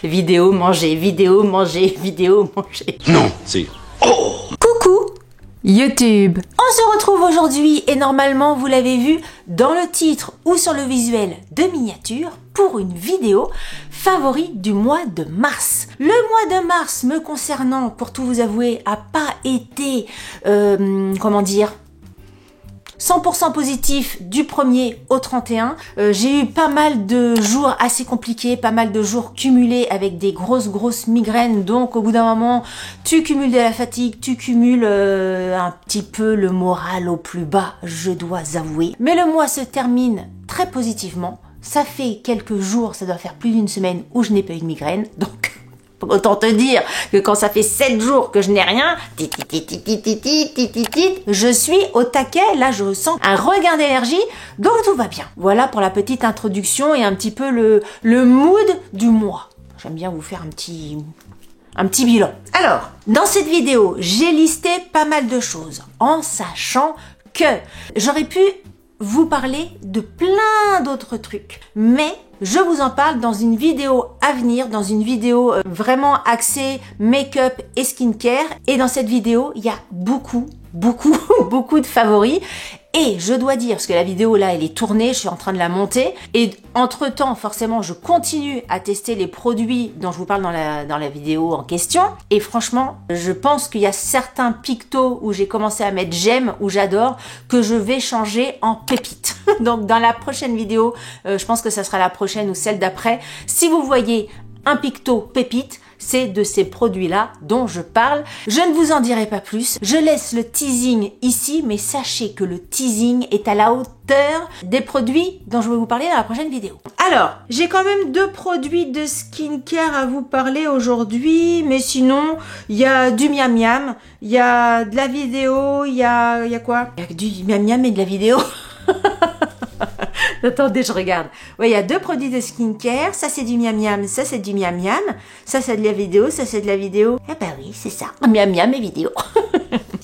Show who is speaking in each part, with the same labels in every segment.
Speaker 1: Vidéo, manger, vidéo, manger, vidéo, manger.
Speaker 2: Non, c'est... Oh!
Speaker 1: Coucou
Speaker 3: YouTube.
Speaker 1: On se retrouve aujourd'hui et normalement vous l'avez vu dans le titre ou sur le visuel de miniature pour une vidéo favorite du mois de mars. Le mois de mars me concernant, pour tout vous avouer, a pas été, comment dire, 100% positif du 1er au 31. J'ai eu pas mal de jours assez compliqués, pas mal de jours cumulés avec des grosses migraines. Donc au bout d'un moment, tu cumules de la fatigue, tu cumules un petit peu le moral au plus bas, je dois avouer. Mais le mois se termine très positivement. Ça fait quelques jours, ça doit faire plus d'une semaine où je n'ai pas eu de migraine. Donc autant te dire que quand ça fait 7 jours que je n'ai rien, je suis au taquet, là je sens un regain d'énergie, donc tout va bien. Voilà pour la petite introduction et un petit peu le mood du mois. J'aime bien vous faire un petit bilan. Alors, dans cette vidéo, j'ai listé pas mal de choses, en sachant que j'aurais pu vous parler de plein d'autres trucs, mais je vous en parle dans une vidéo à venir, dans une vidéo vraiment axée make-up et skincare. Et dans cette vidéo, il y a beaucoup de favoris. Et je dois dire, parce que la vidéo là, elle est tournée, je suis en train de la monter. Et entre-temps, forcément, je continue à tester les produits dont je vous parle dans la vidéo en question. Et franchement, je pense qu'il y a certains pictos où j'ai commencé à mettre j'aime, où j'adore, que je vais changer en pépites. Donc dans la prochaine vidéo, je pense que ça sera la prochaine ou celle d'après. Si vous voyez un picto pépite, c'est de ces produits-là dont je parle. Je ne vous en dirai pas plus. Je laisse le teasing ici, mais sachez que le teasing est à la hauteur des produits dont je vais vous parler dans la prochaine vidéo. Alors, j'ai quand même 2 produits de skincare à vous parler aujourd'hui, mais sinon, il y a du miam miam, il y a de la vidéo, il y a quoi? Il y a du miam miam et de la vidéo. Attendez, je regarde. Ouais, il y a 2 produits de skincare. Ça, c'est du miam miam. Ça, c'est du miam miam. Ça, c'est de la vidéo. Ça, c'est de la vidéo. Ah bah oui, c'est ça. Miam miam et vidéo.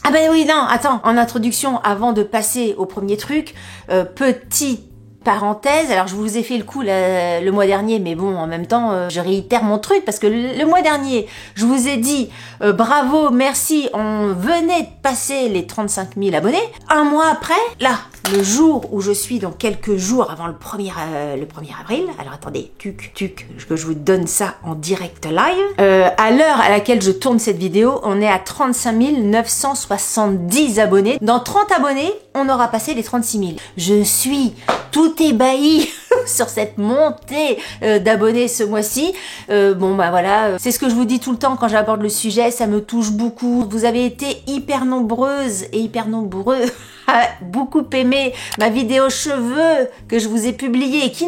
Speaker 1: Ah bah oui, non, attends. En introduction, avant de passer au premier truc, petite parenthèse, alors je vous ai fait le coup le mois dernier, mais bon, en même temps, je réitère mon truc, parce que le mois dernier, je vous ai dit, bravo, merci, on venait de passer les 35 000 abonnés. Un mois après, là, le jour où je suis, donc quelques jours avant le 1er avril, alors attendez, que je vous donne ça en direct live, à l'heure à laquelle je tourne cette vidéo, on est à 35 970 abonnés. Dans 30 abonnés, on aura passé les 36 000. Je suis tout ébahi sur cette montée d'abonnés ce mois-ci. Bon bah voilà, c'est ce que je vous dis tout le temps quand j'aborde le sujet, ça me touche beaucoup. Vous avez été hyper nombreuses et hyper nombreux à beaucoup aimer ma vidéo cheveux que je vous ai publiée, qui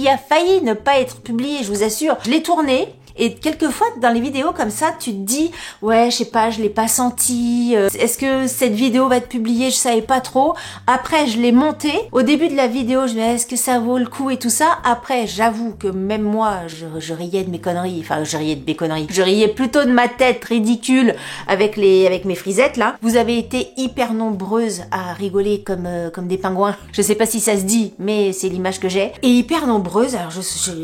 Speaker 1: a failli ne pas être publiée, je vous assure. Je l'ai tournée. Et quelquefois, dans les vidéos comme ça, tu te dis, ouais, je sais pas, je l'ai pas senti. Est-ce que cette vidéo va être publiée? Je savais pas trop. Après, je l'ai montée. Au début de la vidéo, je me dis, est-ce que ça vaut le coup et tout ça? Après, j'avoue que même moi, je riais de mes conneries. Enfin, je riais de mes conneries. Je riais plutôt de ma tête ridicule avec mes frisettes, là. Vous avez été hyper nombreuses à rigoler comme des pingouins. Je sais pas si ça se dit, mais c'est l'image que j'ai. Et hyper nombreuses. Alors,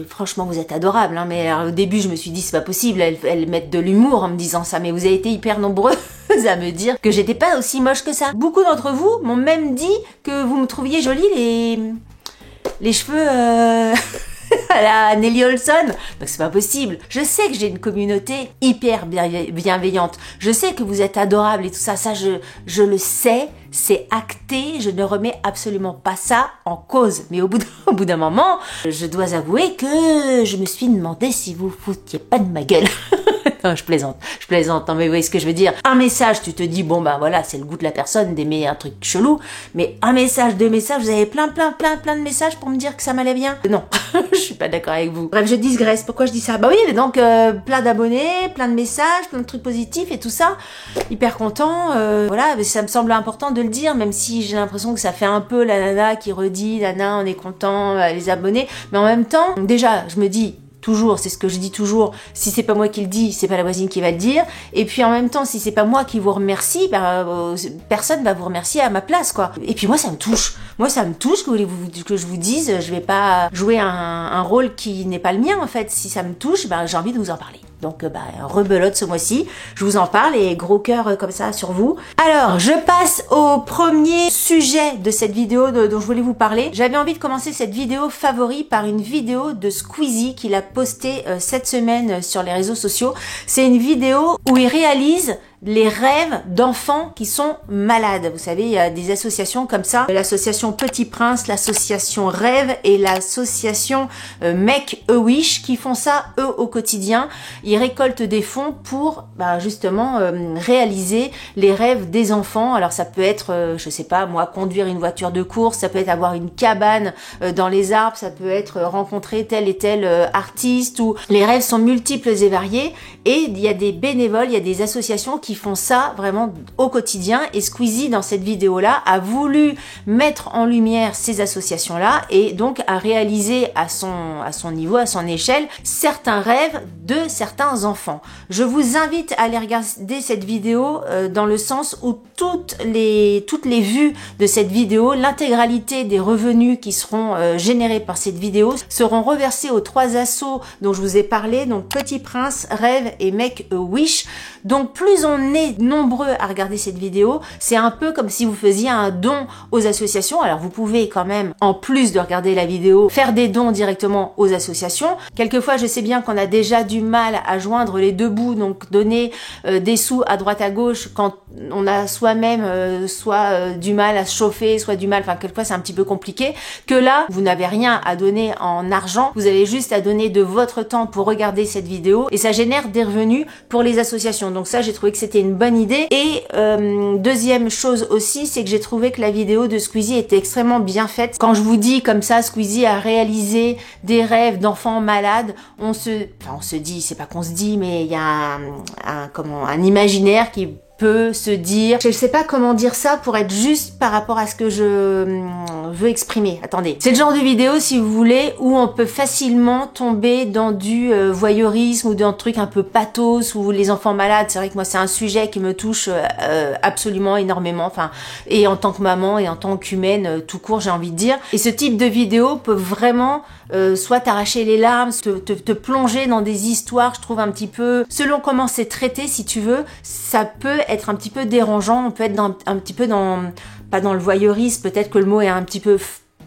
Speaker 1: franchement, vous êtes adorables, hein. Mais alors, au début, je me suis dit c'est pas possible, elles mettent de l'humour en me disant ça, mais vous avez été hyper nombreux à me dire que j'étais pas aussi moche que ça. Beaucoup d'entre vous m'ont même dit que vous me trouviez jolie les cheveux à la Nelly Olson. Donc c'est pas possible. Je sais que j'ai une communauté hyper bienveillante. Je sais que vous êtes adorables et tout ça. Ça, je le sais. C'est acté. Je ne remets absolument pas ça en cause. Mais au bout d'un moment, je dois avouer que je me suis demandé si vous foutiez pas de ma gueule. Non, je plaisante. Non, mais vous voyez ce que je veux dire. Un message, tu te dis, bon, ben voilà, c'est le goût de la personne d'aimer un truc chelou. Mais un message, 2 messages, vous avez plein de messages pour me dire que ça m'allait bien. Non, je suis pas d'accord avec vous. Bref, je digresse. Pourquoi je dis ça? Bah oui, donc, plein d'abonnés, plein de messages, plein de trucs positifs et tout ça. Hyper content. Voilà, ça me semble important de le dire, même si j'ai l'impression que ça fait un peu la nana qui redit, nana, on est content, les abonnés. Mais en même temps, déjà, je me dis, toujours, c'est ce que je dis toujours, si c'est pas moi qui le dis, c'est pas la voisine qui va le dire. Et puis en même temps, si c'est pas moi qui vous remercie, personne va vous remercier à ma place, quoi. Et puis moi, ça me touche. Moi, ça me touche que je vous dise, je vais pas jouer un rôle qui n'est pas le mien, en fait. Si ça me touche, j'ai envie de vous en parler. Donc, rebelote ce mois-ci, je vous en parle et gros cœur comme ça sur vous. Alors, je passe au premier sujet de cette vidéo dont je voulais vous parler. J'avais envie de commencer cette vidéo favori par une vidéo de Squeezie qu'il a postée cette semaine sur les réseaux sociaux. C'est une vidéo où il réalise les rêves d'enfants qui sont malades. Vous savez, il y a des associations comme ça, l'association Petit Prince, l'association Rêve et l'association Make a Wish qui font ça eux au quotidien. Ils récoltent des fonds pour justement réaliser les rêves des enfants. Alors ça peut être, je sais pas moi, conduire une voiture de course, ça peut être avoir une cabane dans les arbres, ça peut être rencontrer tel et tel artiste, ou les rêves sont multiples et variés. Et il y a des bénévoles, il y a des associations qui font ça vraiment au quotidien, et Squeezie dans cette vidéo là a voulu mettre en lumière ces associations là et donc a réalisé à son niveau, à son échelle, certains rêves de certains enfants. Je vous invite à aller regarder cette vidéo dans le sens où toutes les vues de cette vidéo, l'intégralité des revenus qui seront générés par cette vidéo seront reversés aux 3 assos dont je vous ai parlé, donc Petit Prince, Rêve et Make a Wish. Donc plus on est nombreux à regarder cette vidéo, c'est un peu comme si vous faisiez un don aux associations. Alors vous pouvez quand même, en plus de regarder la vidéo, faire des dons directement aux associations. Quelquefois, je sais bien qu'on a déjà du mal à joindre les deux bouts, donc donner des sous à droite à gauche quand on a soi-même du mal à se chauffer, soit du mal, enfin quelquefois c'est un petit peu compliqué, que là, vous n'avez rien à donner en argent, vous avez juste à donner de votre temps pour regarder cette vidéo et ça génère des revenus pour les associations. Donc ça, j'ai trouvé que c'était une bonne idée. Et deuxième chose aussi, c'est que j'ai trouvé que la vidéo de Squeezie était extrêmement bien faite. Quand je vous dis comme ça, Squeezie a réalisé des rêves d'enfants malades, on se dit, c'est pas qu'on se dit, mais il y a un imaginaire qui peut se dire, je ne sais pas comment dire ça pour être juste par rapport à ce que je veux exprimer. Attendez, c'est le genre de vidéo, si vous voulez, où on peut facilement tomber dans du voyeurisme ou dans un truc un peu pathos, ou les enfants malades. C'est vrai que moi c'est un sujet qui me touche absolument énormément, enfin, et en tant que maman et en tant qu'humaine tout court, j'ai envie de dire. Et ce type de vidéo peut vraiment soit t'arracher les larmes, te plonger dans des histoires, je trouve un petit peu, selon comment c'est traité, si tu veux, ça peut être un petit peu dérangeant, on peut être un petit peu pas dans le voyeurisme, peut-être que le mot est un petit peu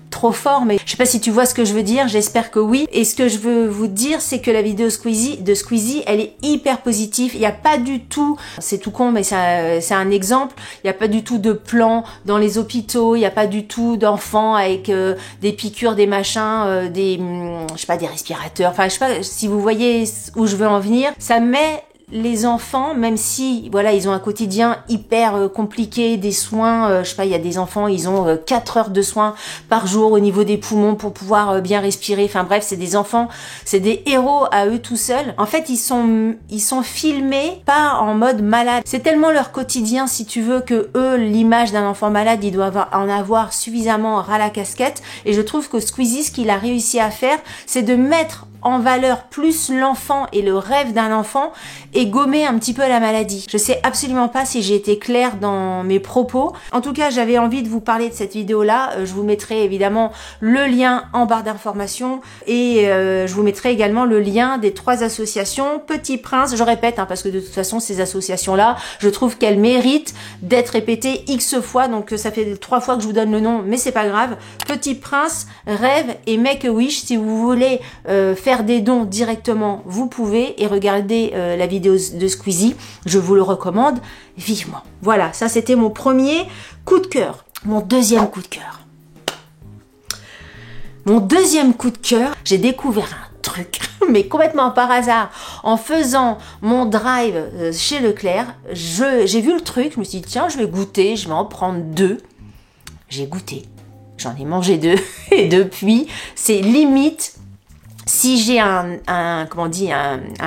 Speaker 1: trop fort, mais je sais pas si tu vois ce que je veux dire, j'espère que oui. Et ce que je veux vous dire, c'est que la vidéo de Squeezie, elle est hyper positive. Il n'y a pas du tout, c'est tout con, mais c'est un exemple, il n'y a pas du tout de plan dans les hôpitaux, il n'y a pas du tout d'enfants avec des piqûres, des machins, je sais pas, des respirateurs, enfin je sais pas si vous voyez où je veux en venir. Ça met les enfants, même si voilà, ils ont un quotidien hyper compliqué, des soins, je sais pas, il y a des enfants, ils ont 4 heures de soins par jour au niveau des poumons pour pouvoir bien respirer. Enfin bref, c'est des enfants, c'est des héros à eux tout seuls. En fait, ils sont filmés pas en mode malade. C'est tellement leur quotidien, si tu veux, que eux, l'image d'un enfant malade, ils doivent en avoir suffisamment ras la casquette. Et je trouve que Squeezie, ce qu'il a réussi à faire, c'est de mettre en valeur plus l'enfant et le rêve d'un enfant et gommer un petit peu la maladie. Je sais absolument pas si j'ai été claire dans mes propos. En tout cas, j'avais envie de vous parler de cette vidéo-là. Je vous mettrai évidemment le lien en barre d'informations et je vous mettrai également le lien des 3 associations. Petit Prince, je répète, parce que de toute façon, ces associations-là, je trouve qu'elles méritent d'être répétées X fois. Donc ça fait 3 fois que je vous donne le nom, mais c'est pas grave. Petit Prince, Rêve et Make a Wish. Si vous voulez faire des dons directement, vous pouvez, et regardez la vidéo de Squeezie, je vous le recommande vivement. Voilà, ça c'était mon premier coup de cœur. Mon deuxième coup de cœur. Mon deuxième coup de cœur, j'ai découvert un truc, mais complètement par hasard, en faisant mon drive chez Leclerc, j'ai vu le truc, je me suis dit tiens, je vais goûter, je vais en prendre 2. J'ai goûté, j'en ai mangé 2, et depuis, c'est limite. Si j'ai un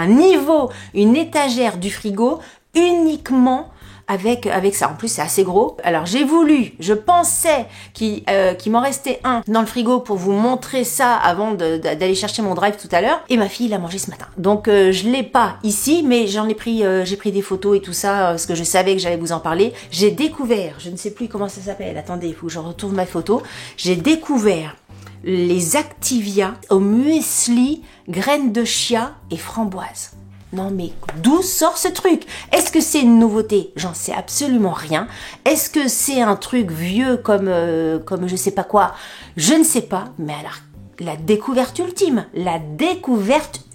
Speaker 1: niveau, une étagère du frigo uniquement avec ça. En plus, c'est assez gros. Alors, j'ai voulu, je pensais qu'il m'en restait un dans le frigo pour vous montrer ça avant d'aller chercher mon drive tout à l'heure. Et ma fille l'a mangé ce matin. Donc, je l'ai pas ici, mais j'ai pris des photos et tout ça, parce que je savais que j'allais vous en parler. J'ai découvert, je ne sais plus comment ça s'appelle. Attendez, il faut que je retrouve ma photo. J'ai découvert les Activia au muesli, graines de chia et framboise. Non mais d'où sort ce truc? Est-ce que c'est une nouveauté? J'en sais absolument rien. Est-ce que c'est un truc vieux comme je sais pas quoi? Je ne sais pas, mais alors la découverte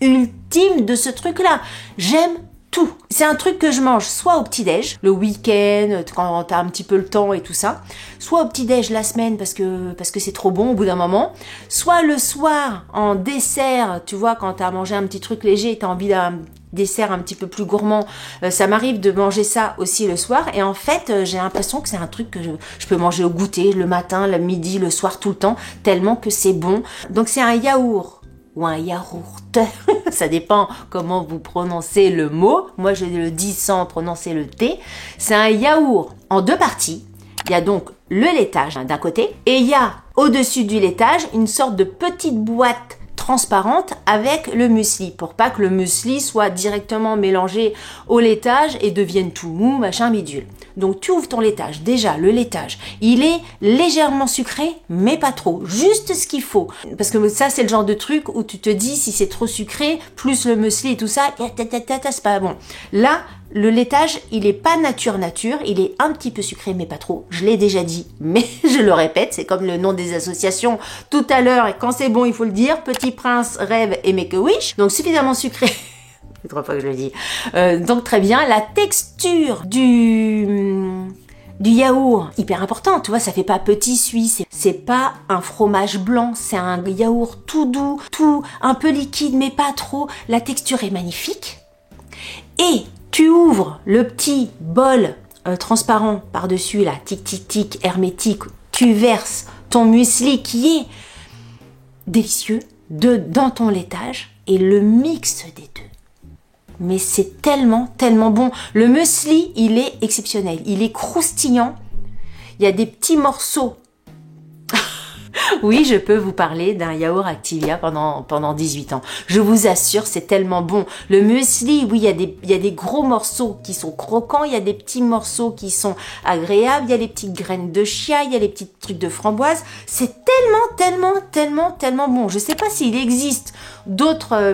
Speaker 1: ultime de ce truc-là. J'aime tout. C'est un truc que je mange soit au petit-déj, le week-end, quand t'as un petit peu le temps et tout ça, soit au petit-déj la semaine parce que c'est trop bon au bout d'un moment, soit le soir en dessert, tu vois, quand t'as mangé un petit truc léger et t'as envie d'un dessert un petit peu plus gourmand, ça m'arrive de manger ça aussi le soir, et en fait j'ai l'impression que c'est un truc que je peux manger au goûter, le matin, le midi, le soir, tout le temps, tellement que c'est bon. Donc c'est un yaourt ou un yaourt, ça dépend comment vous prononcez le mot, moi je le dis sans prononcer le T. C'est un yaourt en deux parties. Il y a donc le laitage d'un côté, et il y a au-dessus du laitage une sorte de petite boîte transparente avec le muesli, pour pas que le muesli soit directement mélangé au laitage et devienne tout mou, machin bidule. Donc tu ouvres ton laitage, déjà le laitage, il est légèrement sucré, mais pas trop, juste ce qu'il faut. Parce que ça c'est le genre de truc où tu te dis si c'est trop sucré, plus le muesli et tout ça, c'est pas bon. Là, le laitage, il est pas nature, il est un petit peu sucré, mais pas trop. Je l'ai déjà dit, mais je le répète, c'est comme le nom des associations tout à l'heure, et quand c'est bon, il faut le dire. Petit Prince, Rêve et Make-A-Wish. Donc suffisamment sucré. C'est 3 fois que je le dis. Donc très bien. La texture du yaourt, hyper important, tu vois, ça fait pas petit suisse, c'est pas un fromage blanc, c'est un yaourt tout doux, tout un peu liquide, mais pas trop. La texture est magnifique. Et tu ouvres le petit bol transparent par-dessus, là, tic tic tic, hermétique, tu verses ton muesli qui est délicieux dans ton laitage, et le mix des deux. Mais c'est tellement, tellement bon. Le muesli, il est exceptionnel, il est croustillant, il y a des petits morceaux. Oui, je peux vous parler d'un yaourt Activia pendant 18 ans. Je vous assure, c'est tellement bon. Le muesli, oui, il y a des gros morceaux qui sont croquants, il y a des petits morceaux qui sont agréables, il y a les petites graines de chia, il y a les petits trucs de framboise. C'est tellement bon. Je sais pas s'il existe d'autres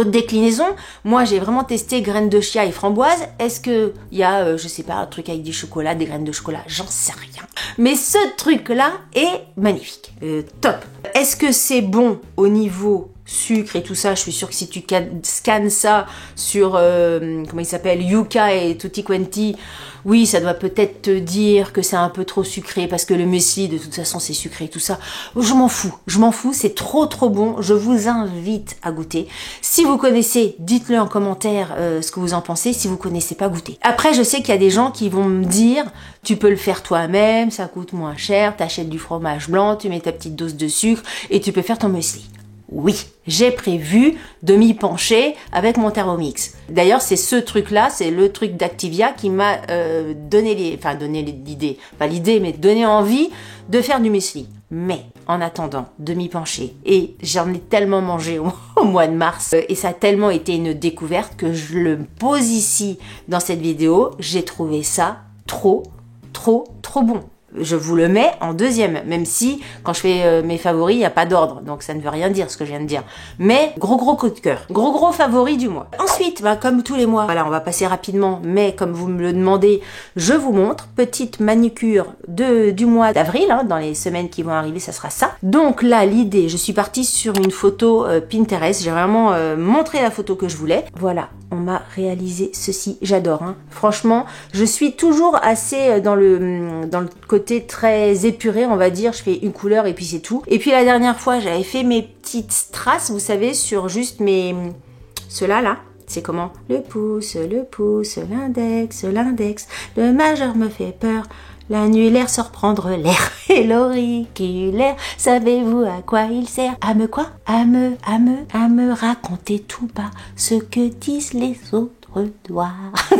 Speaker 1: déclinaisons. Moi, j'ai vraiment testé graines de chia et framboise. Est-ce que il y a, je sais pas, un truc avec du chocolat, des graines de chocolat? J'en sais rien. Mais ce truc-là est magnifique. Top. Est-ce que c'est bon au niveau sucre et tout ça? Je suis sûre que si tu scannes ça sur, comment il s'appelle, Yuka et Tutti Quanti, oui, ça doit peut-être te dire que c'est un peu trop sucré parce que le muesli, de toute façon, c'est sucré et tout ça. Je m'en fous, c'est trop bon. Je vous invite à goûter. Si vous connaissez, dites-le en commentaire ce que vous en pensez. Si vous connaissez pas, goûtez. Après, je sais qu'il y a des gens qui vont me dire, tu peux le faire toi-même, ça coûte moins cher, t'achètes du fromage blanc, tu mets ta petite dose de sucre et tu peux faire ton muesli. Oui, j'ai prévu de m'y pencher avec mon Thermomix. D'ailleurs, c'est ce truc-là, c'est le truc d'Activia qui m'a donné l'idée, pas l'idée, mais donné envie de faire du muesli. Mais en attendant de m'y pencher, et j'en ai tellement mangé au mois de mars, et ça a tellement été une découverte que je le pose ici dans cette vidéo, j'ai trouvé ça trop bon. Je vous le mets en deuxième, même si quand je fais mes favoris, il n'y a pas d'ordre, donc ça ne veut rien dire ce que je viens de dire. Mais gros coup de cœur, gros favori du mois. Ensuite, comme tous les mois, voilà, on va passer rapidement, mais comme vous me le demandez, je vous montre, petite manucure du mois d'avril, hein, dans les semaines qui vont arriver, ça sera ça. Donc là, l'idée, je suis partie sur une photo Pinterest, j'ai vraiment montré la photo que je voulais. Voilà, on m'a réalisé ceci, j'adore, hein. Franchement, je suis toujours assez dans le côté très épuré, on va dire, je fais une couleur et puis c'est tout. Et puis la dernière fois, j'avais fait mes petites traces, vous savez, sur juste ceux-là, là. C'est comment? Le pouce, l'index, le majeur me fait peur, l'annulaire sort prendre l'air, et l'auriculaire, savez-vous à quoi il sert? À me quoi? À me raconter tout bas ce que disent les autres. redois.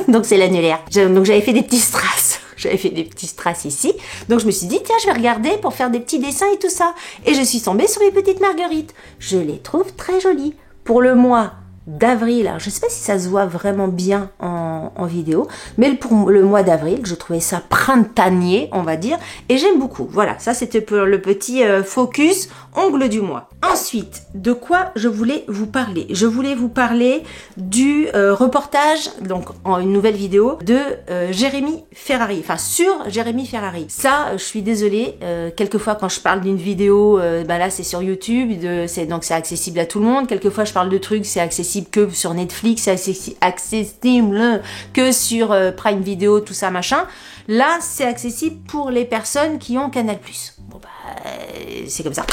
Speaker 1: Donc c'est l'annulaire. Donc j'avais fait des petits strass. J'avais fait des petits strass ici. Donc je me suis dit, tiens, je vais regarder pour faire des petits dessins et tout ça. Et je suis tombée sur les petites marguerites. Je les trouve très jolies. Pour le mois d'avril, alors je ne sais pas si ça se voit vraiment bien en vidéo, mais pour le mois d'avril, je trouvais ça printanier, on va dire, et j'aime beaucoup. Voilà, ça c'était pour le petit focus ongle du mois. Ensuite, de quoi je voulais vous parler? Je voulais vous parler du reportage, donc en une nouvelle vidéo, de Jérémy Ferrari, enfin sur Jérémy Ferrari. Ça, je suis désolée, quelquefois quand je parle d'une vidéo, là c'est sur YouTube, donc c'est accessible à tout le monde. Quelquefois je parle de trucs, c'est accessible que sur Netflix, c'est accessible que sur Prime Video, tout ça machin. Là, c'est accessible pour les personnes qui ont Canal+. Bon c'est comme ça,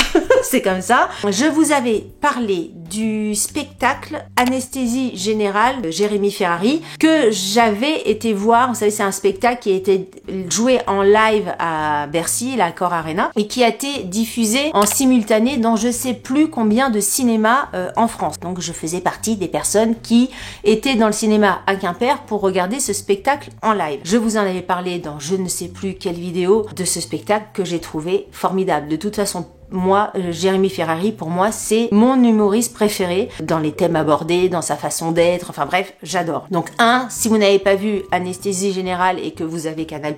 Speaker 1: c'est comme ça. Je vous avais parlé du spectacle Anesthésie Générale de Jérémy Ferrari que j'avais été voir. Vous savez, c'est un spectacle qui a été joué en live à Bercy, l'Accor Arena, et qui a été diffusé en simultané dans je sais plus combien de cinémas en France. Donc je faisais partie des personnes qui étaient dans le cinéma à Quimper pour regarder ce spectacle en live. Je vous en avais parlé dans je ne sais plus quelle vidéo de ce spectacle que j'ai trouvé formidable. De toute façon, moi, Jérémy Ferrari, pour moi, c'est mon humoriste préféré dans les thèmes abordés, dans sa façon d'être, enfin bref, j'adore. Donc si vous n'avez pas vu Anesthésie Générale et que vous avez Canal+,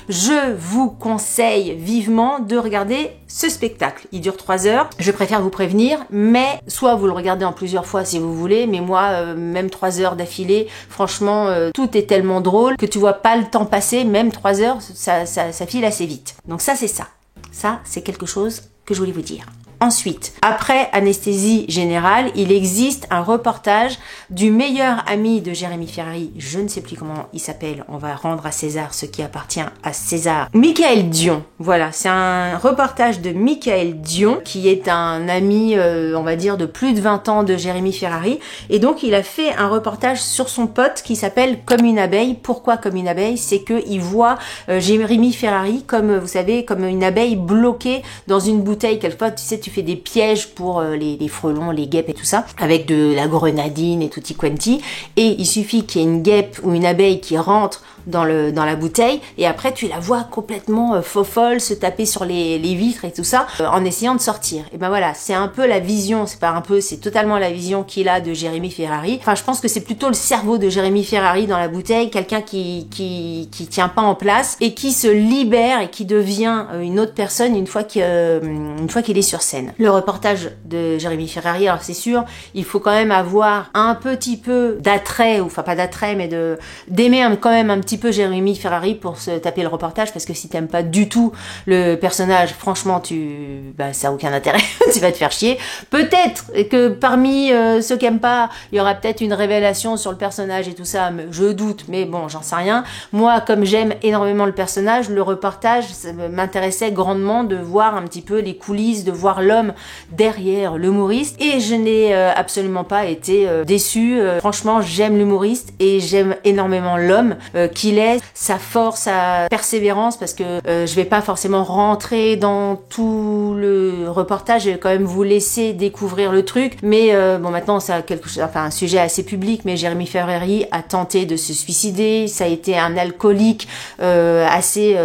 Speaker 1: je vous conseille vivement de regarder ce spectacle. Il dure 3 heures, je préfère vous prévenir, mais soit vous le regardez en plusieurs fois si vous voulez, mais moi, même 3 heures d'affilée, franchement, tout est tellement drôle que tu vois pas le temps passer, même 3 heures, ça file assez vite. Donc ça, c'est ça. Ça, c'est quelque chose que je voulais vous dire. Ensuite, après Anesthésie Générale, il existe un reportage du meilleur ami de Jérémy Ferrari, je ne sais plus comment il s'appelle, on va rendre à César ce qui appartient à César, Michael Dion. Voilà, c'est un reportage de Michael Dion, qui est un ami, on va dire, de plus de 20 ans de Jérémy Ferrari, et donc il a fait un reportage sur son pote qui s'appelle Comme une abeille. Pourquoi Comme une abeille? C'est qu'il voit Jérémy Ferrari comme, vous savez, comme une abeille bloquée dans une bouteille. Quelquefois, tu sais, tu fais des pièges pour les frelons, les guêpes et tout ça, avec de la grenadine et tutti quanti, et il suffit qu'il y ait une guêpe ou une abeille qui rentre dans la bouteille, et après tu la vois complètement folle, se taper sur les vitres et tout ça, en essayant de sortir. Et ben voilà, c'est un peu la vision, c'est pas un peu, c'est totalement la vision qu'il a de Jérémy Ferrari. Enfin, je pense que c'est plutôt le cerveau de Jérémy Ferrari dans la bouteille, quelqu'un qui tient pas en place, et qui se libère et qui devient une autre personne une fois qu'il est sur scène. Le reportage de Jérémy Ferrari, alors c'est sûr, il faut quand même avoir un petit peu d'attrait, ou enfin pas d'attrait, mais d'aimer quand même un petit peu Jérémy Ferrari pour se taper le reportage, parce que si t'aimes pas du tout le personnage, franchement, ça a aucun intérêt, tu vas te faire chier. Peut-être que parmi ceux qui aiment pas, il y aura peut-être une révélation sur le personnage et tout ça, je doute, mais bon, j'en sais rien. Moi, comme j'aime énormément le personnage, le reportage, ça m'intéressait grandement de voir un petit peu les coulisses, de voir l'homme derrière l'humoriste, et je n'ai absolument pas été déçue. Franchement, j'aime l'humoriste et j'aime énormément l'homme qu'il est, sa force, sa persévérance, parce que je vais pas forcément rentrer dans tout le reportage, je vais quand même vous laisser découvrir le truc, mais bon, maintenant c'est un sujet assez public, mais Jérémy Ferrari a tenté de se suicider, ça a été un alcoolique assez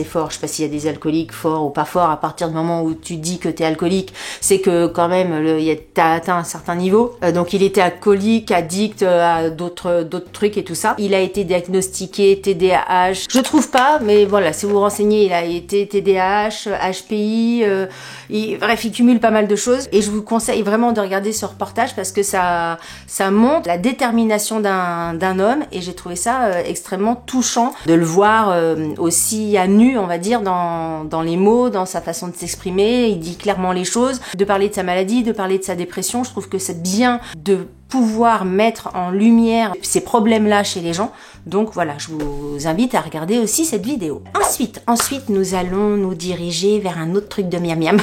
Speaker 1: fort, je sais pas s'il y a des alcooliques forts ou pas forts, à partir du moment où tu dis que t'es alcoolique, c'est que quand même t'as atteint un certain niveau, donc il était alcoolique, addict à d'autres trucs et tout ça. Il a été diagnostiqué TDAH, je trouve pas, mais voilà, si vous vous renseignez, il a été TDAH, HPI, bref, il cumule pas mal de choses, et je vous conseille vraiment de regarder ce reportage parce que ça montre la détermination d'un homme, et j'ai trouvé ça extrêmement touchant de le voir aussi à nu, on va dire, dans les mots, dans sa façon de s'exprimer. Il dit clairement les choses, de parler de sa maladie, de parler de sa dépression. Je trouve que c'est bien de pouvoir mettre en lumière ces problèmes-là chez les gens. Donc voilà, je vous invite à regarder aussi cette vidéo. Ensuite, nous allons nous diriger vers un autre truc de miam miam.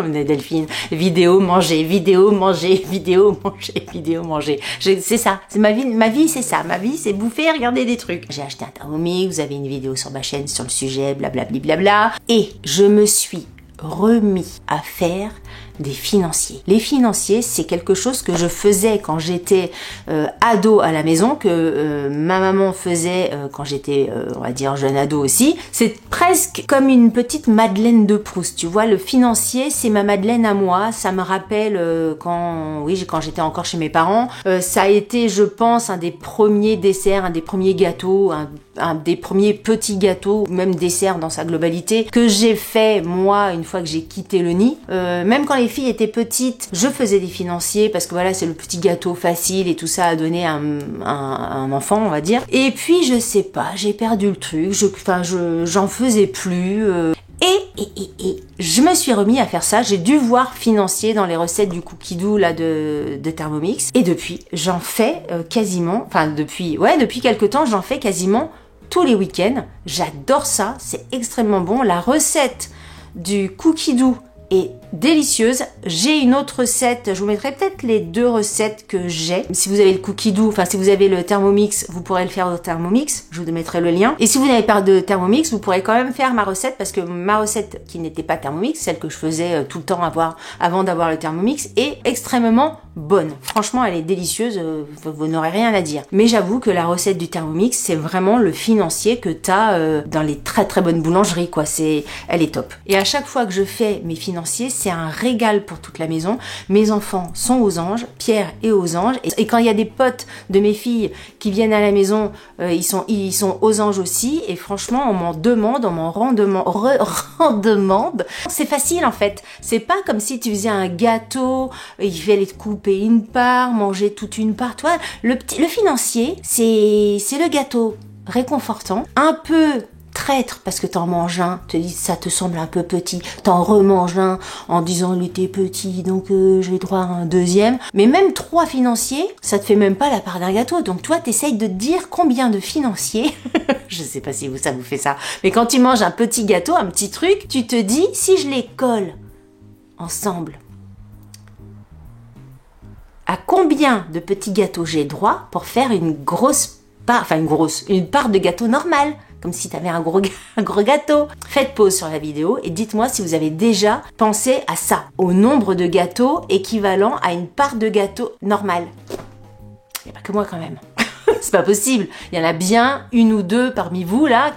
Speaker 1: Delphine, vidéo, manger, vidéo, manger, vidéo, manger, vidéo, manger. C'est ça, c'est ma vie, c'est ça. Ma vie, c'est bouffer, regarder des trucs. J'ai acheté un Thermomix, vous avez une vidéo sur ma chaîne sur le sujet, blablabla. Et je me suis remis à faire des financiers. Les financiers, c'est quelque chose que je faisais quand j'étais ado à la maison, que ma maman faisait quand j'étais, on va dire, jeune ado aussi. C'est presque comme une petite Madeleine de Proust, tu vois. Le financier, c'est ma Madeleine à moi. Ça me rappelle quand j'étais encore chez mes parents. Ça a été, je pense, un des premiers desserts, un des premiers gâteaux, un des premiers petits gâteaux, même dessert dans sa globalité, que j'ai fait moi une fois que j'ai quitté le nid. Même quand les filles étaient petites, je faisais des financiers parce que voilà, c'est le petit gâteau facile et tout ça à donner à un enfant, on va dire. Et puis je sais pas, j'ai perdu le truc, j'en faisais plus. Et je me suis remis à faire ça. J'ai dû voir financier dans les recettes du cookie doux là de Thermomix. Et depuis, j'en fais quasiment, depuis quelques temps, j'en fais quasiment tous les week-ends. J'adore ça, c'est extrêmement bon. La recette du cookie doux est délicieuse. J'ai une autre recette, je vous mettrai peut-être les deux recettes que j'ai. Si vous avez le cookie doux, si vous avez le Thermomix, vous pourrez le faire au Thermomix, je vous mettrai le lien. Et si vous n'avez pas de Thermomix, vous pourrez quand même faire ma recette, parce que ma recette qui n'était pas Thermomix, celle que je faisais tout le temps avant d'avoir le Thermomix, est extrêmement bonne. Franchement, elle est délicieuse, vous n'aurez rien à dire. Mais j'avoue que la recette du Thermomix, c'est vraiment le financier que t'as dans les très très bonnes boulangeries, quoi. Elle est top. Et à chaque fois que je fais mes financiers, c'est un régal pour toute la maison. Mes enfants sont aux anges, Pierre est aux anges. Et quand il y a des potes de mes filles qui viennent à la maison, ils sont aux anges aussi. Et franchement, on m'en demande, on m'en demande. C'est facile en fait. C'est pas comme si tu faisais un gâteau, il fallait te couper une part, manger toute une part. Toi, le financier, c'est le gâteau réconfortant, un peu traître parce que t'en manges un, te dis ça te semble un peu petit, t'en remanges un en disant il était petit donc j'ai droit à un deuxième. Mais même 3 financiers, ça te fait même pas la part d'un gâteau. Donc toi t'essayes de te dire combien de financiers, je sais pas si ça vous fait ça, mais quand tu manges un petit gâteau, un petit truc, tu te dis si je les colle ensemble, à combien de petits gâteaux j'ai droit pour faire une part de gâteau normal, comme si tu avais un gros gâteau. Faites pause sur la vidéo et dites-moi si vous avez déjà pensé à ça, au nombre de gâteaux équivalent à une part de gâteau normal. Il n'y a pas que moi quand même. C'est pas possible. Il y en a bien une ou deux parmi vous là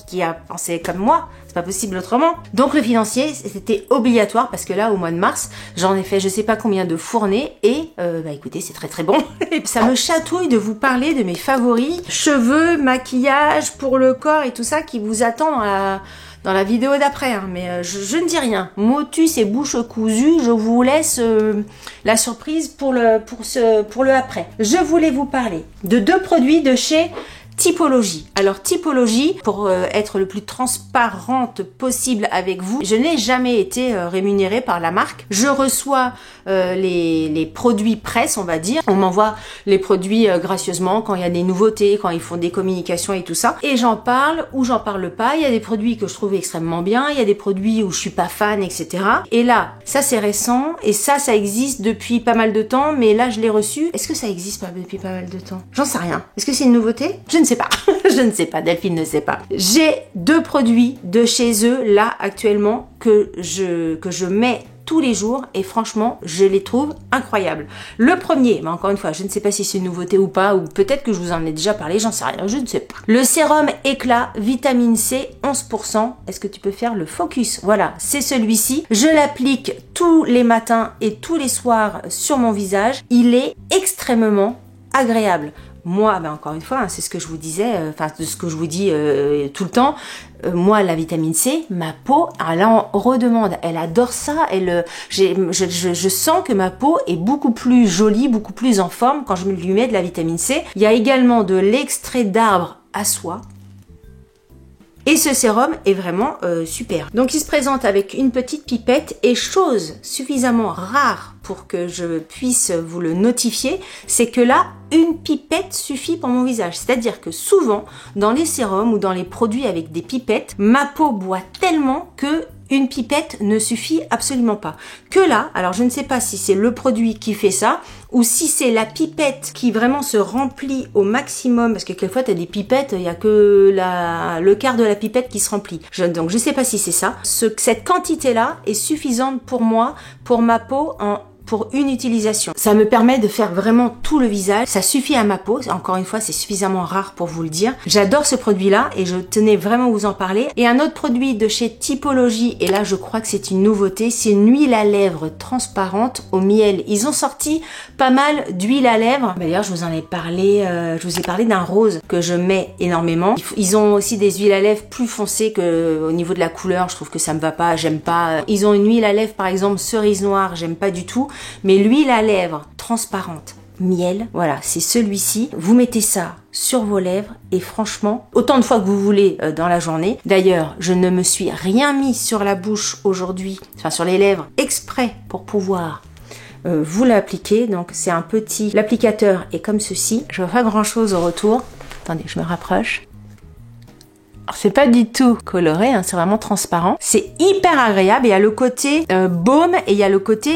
Speaker 1: qui a pensé comme moi. C'est pas possible autrement. Donc le financier, c'était obligatoire parce que là, au mois de mars, j'en ai fait je sais pas combien de fournées et écoutez, c'est très très bon. Ça me chatouille de vous parler de mes favoris, cheveux, maquillage pour le corps et tout ça qui vous attend dans la vidéo d'après, hein. Mais je ne dis rien. Motus et bouche cousue, je vous laisse la surprise pour le après. Je voulais vous parler de 2 produits de chez Typologie. Alors Typologie, pour être le plus transparente possible avec vous, je n'ai jamais été rémunérée par la marque. Je reçois les produits presse, on va dire. On m'envoie les produits gracieusement quand il y a des nouveautés, quand ils font des communications et tout ça. Et j'en parle ou j'en parle pas. Il y a des produits que je trouve extrêmement bien, il y a des produits où je suis pas fan, etc. Et là, ça c'est récent et ça existe depuis pas mal de temps, mais là je l'ai reçu. Est-ce que ça existe pas depuis pas mal de temps? J'en sais rien. Est-ce que c'est une nouveauté? Je ne sais pas. Je ne sais pas. Delphine ne sait pas. J'ai 2 produits de chez eux là actuellement que je mets tous les jours et franchement je les trouve incroyables. Le premier, mais encore une fois je ne sais pas si c'est une nouveauté ou pas, ou peut-être que je vous en ai déjà parlé, j'en sais rien, je ne sais pas. Le sérum éclat vitamine C 11%. Est-ce que tu peux faire le focus? Voilà, c'est celui-ci. Je l'applique tous les matins et tous les soirs sur mon visage. Il est extrêmement agréable. Moi, encore une fois, hein, c'est ce que je vous disais, de ce que je vous dis tout le temps. Moi, la vitamine C, ma peau, elle en redemande. Elle adore ça. Je sens que ma peau est beaucoup plus jolie, beaucoup plus en forme quand je lui mets de la vitamine C. Il y a également de l'extrait d'arbre à soie. Et ce sérum est vraiment super. Donc il se présente avec une petite pipette et chose suffisamment rare pour que je puisse vous le notifier, c'est que là, une pipette suffit pour mon visage. C'est-à-dire que souvent, dans les sérums ou dans les produits avec des pipettes, ma peau boit tellement que une pipette ne suffit absolument pas. Que là, alors je ne sais pas si c'est le produit qui fait ça, ou si c'est la pipette qui vraiment se remplit au maximum, parce que quelquefois tu as des pipettes, il n'y a que le quart de la pipette qui se remplit. Donc je sais pas si c'est ça. Cette quantité-là est suffisante pour moi, pour ma peau, pour une utilisation. Ça me permet de faire vraiment tout le visage. Ça suffit à ma peau. Encore une fois, c'est suffisamment rare pour vous le dire. J'adore ce produit-là et je tenais vraiment à vous en parler. Et un autre produit de chez Typologie, et là je crois que c'est une nouveauté, c'est une huile à lèvres transparente au miel. Ils ont sorti pas mal d'huile à lèvres. D'ailleurs, je vous en ai parlé, je vous ai parlé d'un rose que je mets énormément. Ils ont aussi des huiles à lèvres plus foncées que au niveau de la couleur. Je trouve que ça me va pas, j'aime pas. Ils ont une huile à lèvres par exemple cerise noire, j'aime pas du tout. Mais l'huile à lèvres transparente, miel, voilà, c'est celui-ci. Vous mettez ça sur vos lèvres et franchement, autant de fois que vous voulez dans la journée. D'ailleurs, je ne me suis rien mis sur la bouche aujourd'hui, enfin sur les lèvres, exprès pour pouvoir vous l'appliquer. Donc c'est un petit... L'applicateur est comme ceci. Je vois pas grand-chose au retour. Attendez, je me rapproche. C'est pas du tout coloré, hein, c'est vraiment transparent. C'est hyper agréable. Il y a le côté baume et il y a le côté,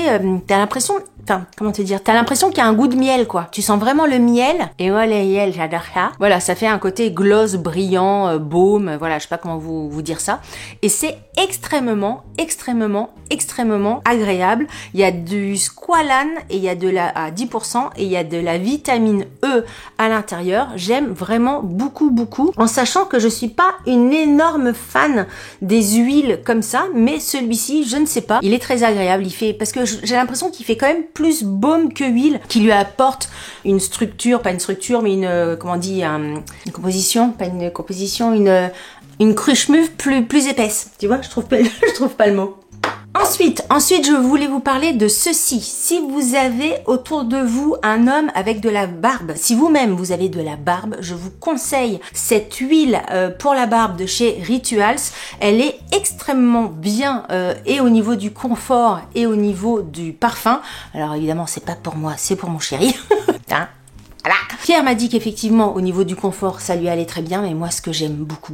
Speaker 1: t'as l'impression, enfin, comment te dire, t'as l'impression qu'il y a un goût de miel, quoi. Tu sens vraiment le miel. Et moi, le miel, j'adore ça. Voilà, ça fait un côté gloss, brillant, baume. Voilà, je sais pas comment vous dire ça. Et c'est extrêmement agréable. Il y a du squalane et il y a à 10% et il y a de la vitamine E à l'intérieur. J'aime vraiment beaucoup, en sachant que je suis pas une énorme fan des huiles comme ça, mais celui-ci, je ne sais pas, il est très agréable. Il fait, parce que j'ai l'impression qu'il fait quand même plus baume que huile, qui lui apporte une structure, pas une structure, mais une, comment on dit, une composition, pas une composition, une cruche mûve plus épaisse. Tu vois, je trouve pas le mot. Ensuite, je voulais vous parler de ceci. Si vous avez autour de vous un homme avec de la barbe, si vous-même vous avez de la barbe, je vous conseille cette huile pour la barbe de chez Rituals. Elle est extrêmement bien et au niveau du confort et au niveau du parfum. Alors évidemment, c'est pas pour moi, c'est pour mon chéri. Hein? Voilà. Pierre m'a dit qu'effectivement au niveau du confort ça lui allait très bien, mais moi ce que j'aime beaucoup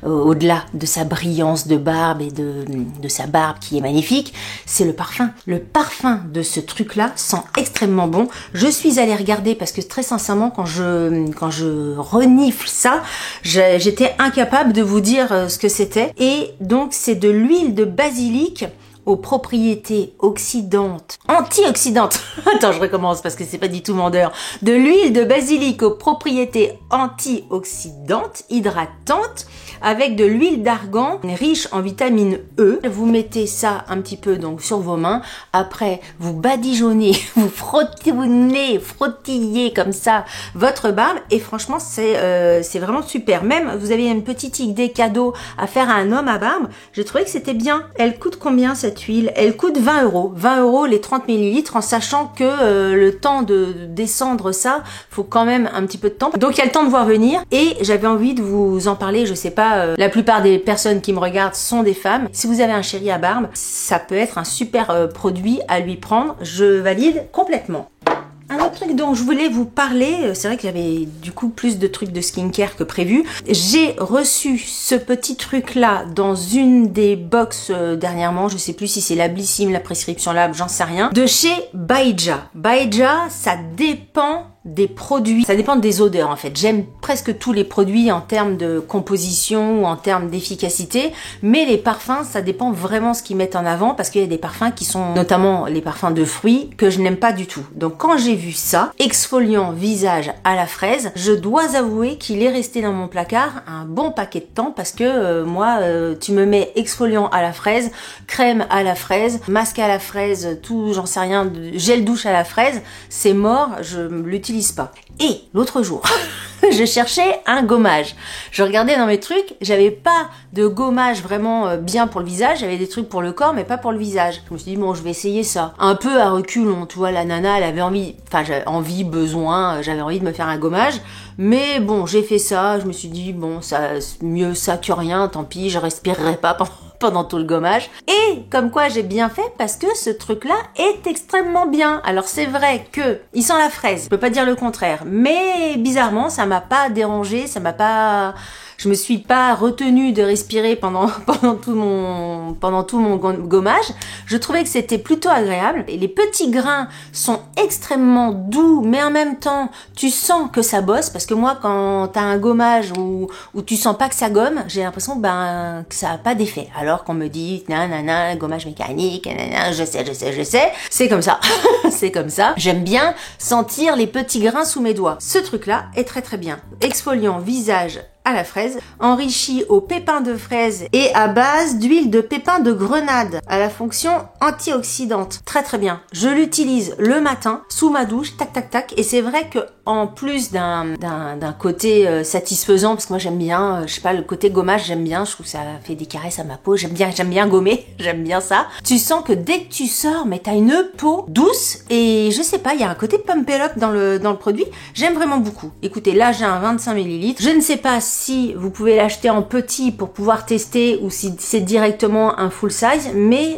Speaker 1: au-delà de sa brillance de barbe et de sa barbe qui est magnifique, c'est le parfum. Le parfum de ce truc là sent extrêmement bon. Je suis allée regarder parce que très sincèrement quand je renifle ça, j'étais incapable de vous dire ce que c'était. Et donc c'est de l'huile de basilic aux propriétés antioxydantes. Attends, je recommence parce que c'est pas du tout vendeur. De l'huile de basilic aux propriétés antioxydantes, hydratantes, avec de l'huile d'argan riche en vitamine E. Vous mettez ça un petit peu donc sur vos mains. Après, vous badigeonnez, vous frottillez comme ça votre barbe et franchement c'est vraiment super. Même vous avez une petite idée cadeau à faire à un homme à barbe. J'ai trouvé que c'était bien. Elle coûte combien cette huile? Elle coûte 20 €. 20 € les 30 ml en sachant que le temps de descendre ça, faut quand même un petit peu de temps. Donc il y a le temps de voir venir et j'avais envie de vous en parler. Je sais pas, la plupart des personnes qui me regardent sont des femmes. Si vous avez un chéri à barbe, ça peut être un super produit à lui prendre. Je valide complètement. Un autre truc dont je voulais vous parler, c'est vrai que j'avais du coup plus de trucs de skincare que prévu. J'ai reçu ce petit truc là dans une des box dernièrement, je sais plus si c'est la Blissim, la Prescription Lab, j'en sais rien, de chez Baeja. Baeja, ça dépend des produits, ça dépend des odeurs en fait. J'aime presque tous les produits en termes de composition ou en termes d'efficacité, mais les parfums, ça dépend vraiment ce qu'ils mettent en avant parce qu'il y a des parfums qui sont, notamment les parfums de fruits, que je n'aime pas du tout. Donc quand j'ai vu ça, exfoliant visage à la fraise, je dois avouer qu'il est resté dans mon placard un bon paquet de temps parce que moi, tu me mets exfoliant à la fraise, crème à la fraise, masque à la fraise, tout, j'en sais rien, gel douche à la fraise, c'est mort, je l'utilise pas. Et l'autre jour, je cherchais un gommage. Je regardais dans mes trucs, j'avais pas de gommage vraiment bien pour le visage, j'avais des trucs pour le corps mais pas pour le visage. Je me suis dit bon, je vais essayer ça. Un peu à reculons, tu vois, la nana, elle avait envie, enfin j'avais envie, besoin, j'avais envie de me faire un gommage. Mais bon, j'ai fait ça, je me suis dit bon, ça mieux ça que rien, tant pis, je respirerai pas pendant tout le gommage. Et comme quoi j'ai bien fait parce que ce truc-là est extrêmement bien. Alors c'est vrai que il sent la fraise, je peux pas dire le contraire, mais bizarrement ça m'a pas dérangé, ça m'a pas... Je me suis pas retenue de respirer pendant tout mon gommage. Je trouvais que c'était plutôt agréable. Et les petits grains sont extrêmement doux, mais en même temps, tu sens que ça bosse. Parce que moi, quand t'as un gommage où tu sens pas que ça gomme, j'ai l'impression que ça a pas d'effet. Alors qu'on me dit, nanana, gommage mécanique, nanana, je sais. C'est comme ça. C'est comme ça. J'aime bien sentir les petits grains sous mes doigts. Ce truc-là est très très bien. Exfoliant visage à la fraise, enrichi au pépins de fraise et à base d'huile de pépins de grenade à la fonction antioxydante. Très très bien. Je l'utilise le matin sous ma douche, tac tac tac, et c'est vrai que en plus d'un côté satisfaisant, parce que moi j'aime bien, je sais pas, le côté gommage j'aime bien, je trouve que ça fait des caresses à ma peau, j'aime bien gommer, j'aime bien ça. Tu sens que dès que tu sors, mais t'as une peau douce et je sais pas, il y a un côté pump it up dans le produit, j'aime vraiment beaucoup. Écoutez, là j'ai un 25 ml, je ne sais pas si vous pouvez l'acheter en petit pour pouvoir tester ou si c'est directement un full size, mais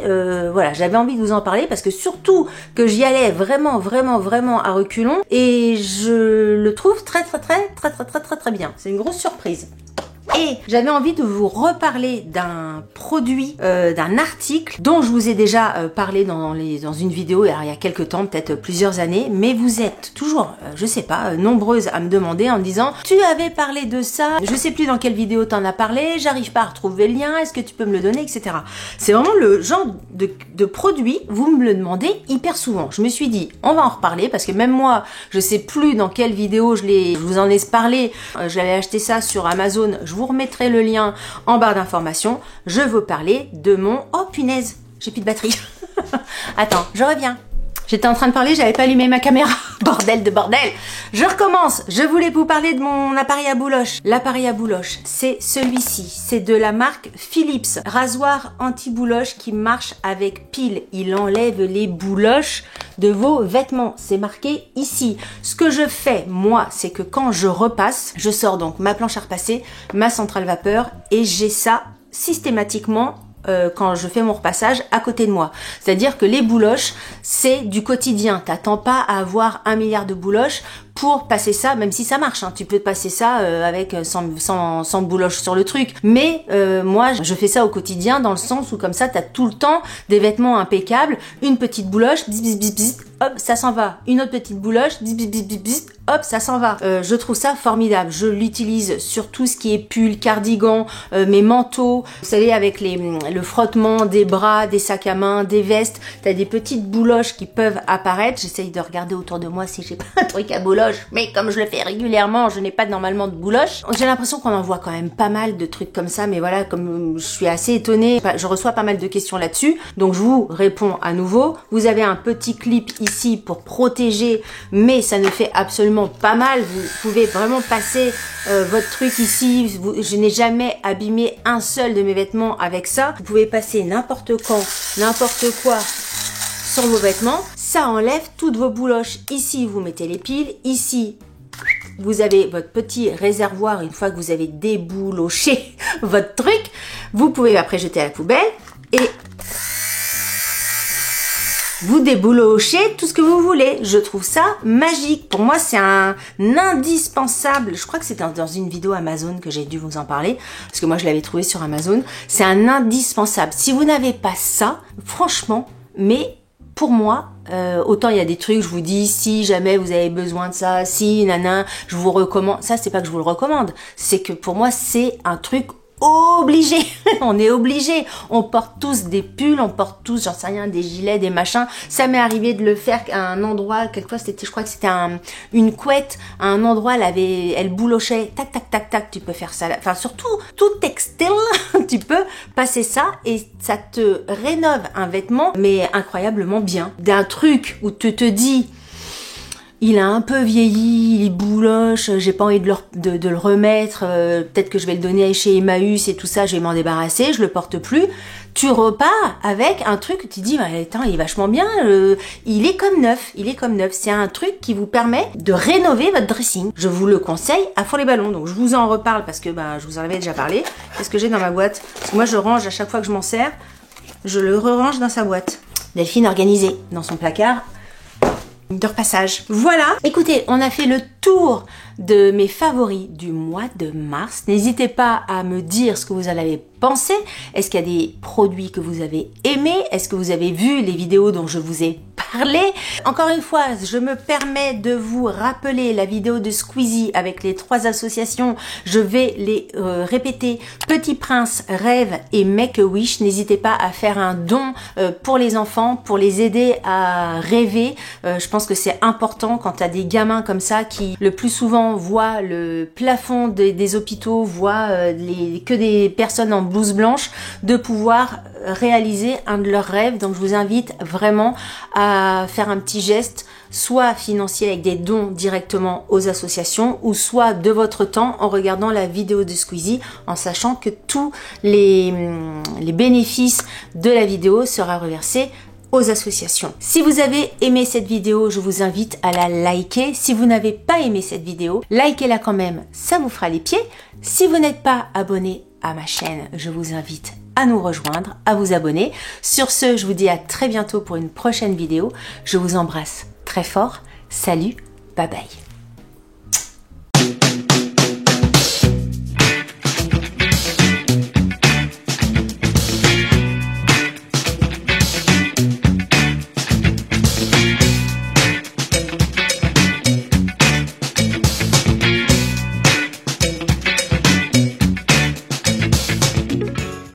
Speaker 1: voilà, j'avais envie de vous en parler parce que surtout que j'y allais vraiment à reculons et je le trouve très bien. C'est une grosse surprise. Et j'avais envie de vous reparler d'un produit, d'un article dont je vous ai déjà parlé dans une vidéo il y a quelques temps, peut-être plusieurs années, mais vous êtes toujours, je sais pas, nombreuses à me demander en me disant « Tu avais parlé de ça, je sais plus dans quelle vidéo t'en as parlé, j'arrive pas à retrouver le lien, est-ce que tu peux me le donner, etc. » C'est vraiment le genre de produit, vous me le demandez hyper souvent. Je me suis dit, on va en reparler parce que même moi, je sais plus dans quelle vidéo je vous en ai parlé, j'avais acheté ça sur Amazon, je vous remettrai le lien en barre d'informations. Je veux parler de mon... Oh punaise, j'ai plus de batterie. Attends, je reviens. J'étais en train de parler, j'avais pas allumé ma caméra. Bordel de bordel. Je recommence. Je voulais vous parler de mon appareil à bouloche. L'appareil à bouloche, c'est celui-ci. C'est de la marque Philips. Rasoir anti-bouloche qui marche avec pile. Il enlève les bouloches de vos vêtements. C'est marqué ici. Ce que je fais, moi, c'est que quand je repasse, je sors donc ma planche à repasser, ma centrale vapeur et j'ai ça systématiquement quand je fais mon repassage à côté de moi. C'est-à-dire que les bouloches, c'est du quotidien. T'attends pas à avoir 1 milliard de bouloches pour passer ça, même si ça marche, hein. Tu peux passer ça avec sans bouloches sur le truc. Mais moi, je fais ça au quotidien dans le sens où comme ça, t'as tout le temps des vêtements impeccables, une petite bouloche, bis bis bis bis, hop, ça s'en va. Une autre petite bouloche, bis bis bis bis bis, hop, ça s'en va. Je trouve ça formidable. Je l'utilise sur tout ce qui est pull, cardigan, mes manteaux. Vous savez, avec le frottement des bras, des sacs à main, des vestes, t'as des petites bouloches qui peuvent apparaître. J'essaye de regarder autour de moi si j'ai pas un truc à bouloche, mais comme je le fais régulièrement, je n'ai pas normalement de bouloche. J'ai l'impression qu'on en voit quand même pas mal de trucs comme ça, mais voilà, comme je suis assez étonnée, je reçois pas mal de questions là-dessus, donc je vous réponds à nouveau. Vous avez un petit clip ici pour protéger, mais ça ne fait absolument pas mal. Vous pouvez vraiment passer votre truc ici. Je n'ai jamais abîmé un seul de mes vêtements avec ça. Vous pouvez passer n'importe quand, n'importe quoi sur vos vêtements. Ça enlève toutes vos bouloches. Ici, vous mettez les piles. Ici, vous avez votre petit réservoir. Une fois que vous avez débouloché votre truc, vous pouvez après jeter à la poubelle et vous déboulochez tout ce que vous voulez. Je trouve ça magique. Pour moi, c'est un indispensable. Je crois que c'était dans une vidéo Amazon que j'ai dû vous en parler, parce que moi, je l'avais trouvé sur Amazon. C'est un indispensable. Si vous n'avez pas ça, franchement, mais pour moi, autant il y a des trucs, je vous dis, si jamais vous avez besoin de ça, si, nana, je vous recommande. Ça, c'est pas que je vous le recommande. C'est que pour moi, c'est un truc obligé. On est obligé. On porte tous des pulls, on porte tous, j'en sais rien, des gilets, des machins. Ça m'est arrivé de le faire à un endroit, quelquefois c'était, je crois que c'était une couette, à un endroit, elle boulochait, tac, tac, tac, tac, tu peux faire ça. Enfin, surtout, tout textile, tu peux passer ça et ça te rénove un vêtement, mais incroyablement bien. D'un truc où tu te dis, il a un peu vieilli, il est bouloche, j'ai pas envie de le remettre, peut-être que je vais le donner chez Emmaüs et tout ça, je vais m'en débarrasser, je le porte plus. Tu repars avec un truc que tu dis, bah, attends, il est vachement bien, il est comme neuf, C'est un truc qui vous permet de rénover votre dressing. Je vous le conseille à fond les ballons. Donc je vous en reparle parce que bah, je vous en avais déjà parlé. Qu'est-ce que j'ai dans ma boîte? Parce que moi je range à chaque fois que je m'en sers, je le re-range dans sa boîte. Delphine organisée dans son placard de repassage. Voilà, écoutez, on a fait le tour de mes favoris du mois de mars. N'hésitez pas à me dire ce que vous en avez pensé. Est-ce qu'il y a des produits que vous avez aimés? Est-ce que vous avez vu les vidéos dont je vous ai parlé? Encore une fois, je me permets de vous rappeler la vidéo de Squeezie avec les 3 associations. Je vais les répéter. Petit Prince, Rêve et Make-A-Wish. N'hésitez pas à faire un don pour les enfants, pour les aider à rêver. Je pense que c'est important quand tu as des gamins comme ça qui le plus souvent voient le plafond des hôpitaux, voient que des personnes en blouse blanche, de pouvoir réaliser un de leurs rêves. Donc je vous invite vraiment à faire un petit geste, soit financier avec des dons directement aux associations, ou soit de votre temps en regardant la vidéo de Squeezie, en sachant que tous les bénéfices de la vidéo sera reversés aux associations. Si vous avez aimé cette vidéo, je vous invite à la liker. Si vous n'avez pas aimé cette vidéo, likez-la quand même, ça vous fera les pieds. Si vous n'êtes pas abonné à ma chaîne, je vous invite à nous rejoindre, à vous abonner. Sur ce, je vous dis à très bientôt pour une prochaine vidéo. Je vous embrasse très fort. Salut, bye bye.